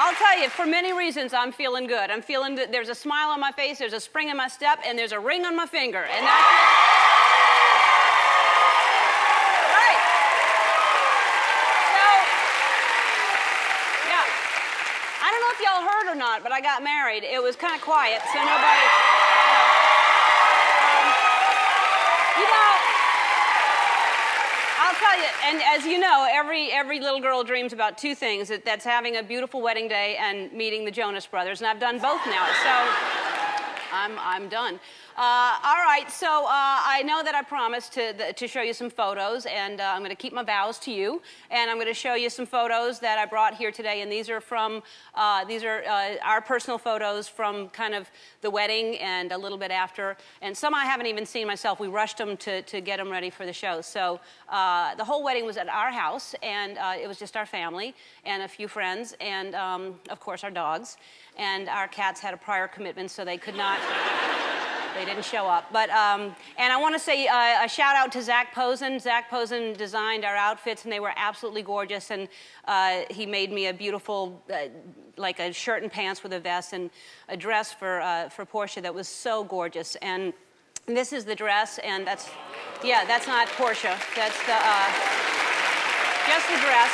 I'll tell you, for many reasons, I'm feeling good. I'm feeling that there's a smile on my face, there's a spring in my step, and there's a ring on my finger. And that's right. So, yeah. I don't know if y'all heard or not, but I got married. It was kind of quiet, so nobody... I'll tell you, and as you know, every little girl dreams about two things. That's having a beautiful wedding day and meeting the Jonas Brothers, and I've done both now, so I'm done. All right, so I know that I promised to show you some photos, and I'm going to keep my vows to you, and I'm going to show you some photos that I brought here today, and these are from, our personal photos from kind of the wedding and a little bit after, and some I haven't even seen myself. We rushed them to get them ready for the show. So the whole wedding was at our house, and it was just our family and a few friends, and of course our dogs, and our cats had a prior commitment, so they could not... They didn't show up. But, and I want to say a shout out to Zach Posen. Zach Posen designed our outfits, and they were absolutely gorgeous. And he made me a beautiful, like a shirt and pants with a vest and a dress for Portia that was so gorgeous. And this is the dress, and that's, yeah, that's not Portia. That's the, just the dress.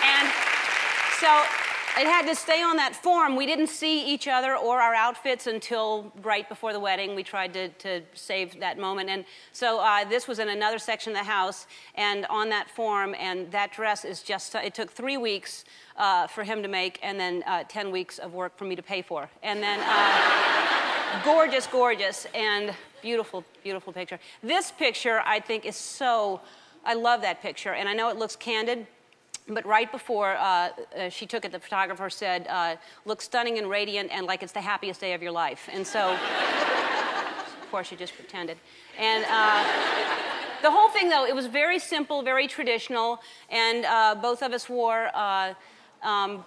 And so, it had to stay on that form. We didn't see each other or our outfits until right before the wedding. We tried to save that moment. And so this was in another section of the house and on that form, and that dress is just, it took 3 weeks for him to make, and then 10 weeks of work for me to pay for. And then gorgeous, gorgeous, and beautiful, beautiful picture. This picture, I think, is so, I love that picture, and I know it looks candid, but right before she took it, the photographer said, look stunning and radiant and like it's the happiest day of your life. And so, of course, she just pretended. And the whole thing, though, it was very simple, very traditional, and both of us wore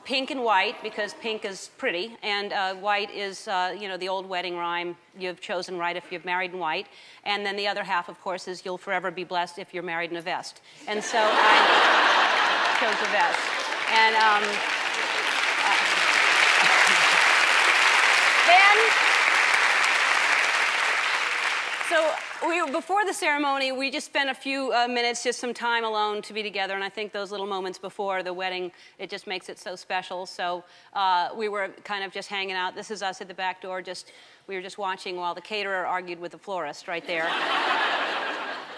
pink and white because pink is pretty, and white is, you know, the old wedding rhyme, you've chosen right if you're married in white. And then the other half, of course, is you'll forever be blessed if you're married in a vest. And so I... chose the vest. And then, before the ceremony, we just spent a few minutes, just some time alone to be together, and I think those little moments before the wedding, it just makes it so special. So we were kind of just hanging out. This is us at the back door, we were just watching while the caterer argued with the florist right there.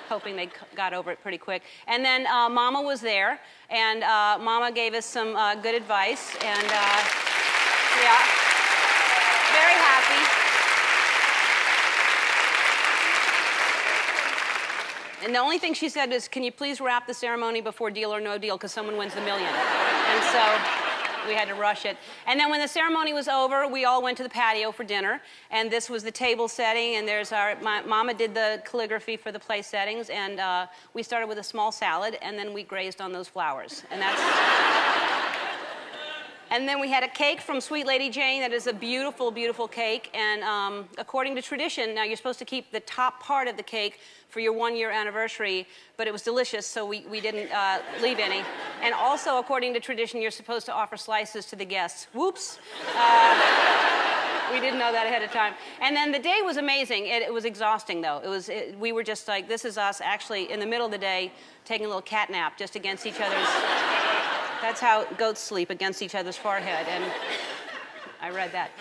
Hoping they got over it pretty quick. And then Mama was there, and Mama gave us some good advice, and yeah, very happy. And the only thing she said is, can you please wrap the ceremony before Deal or No Deal, because someone wins the million. And so we had to rush it. And then when the ceremony was over, we all went to the patio for dinner. And this was the table setting, and there's Mama did the calligraphy for the place settings, and we started with a small salad, and then we grazed on those flowers. And that's... And then we had a cake from Sweet Lady Jane that is a beautiful, beautiful cake. And according to tradition, now you're supposed to keep the top part of the cake for your 1-year anniversary, but it was delicious, so we didn't leave any. And also, according to tradition, you're supposed to offer slices to the guests. Whoops. We didn't know that ahead of time. And then the day was amazing. It was exhausting, though. We were just like, this is us actually in the middle of the day taking a little cat nap just against each other's... That's how goats sleep, against each other's forehead, and I read that.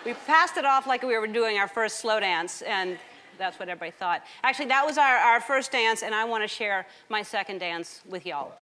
We passed it off like we were doing our first slow dance, and that's what everybody thought. Actually, that was our first dance, and I want to share my second dance with y'all.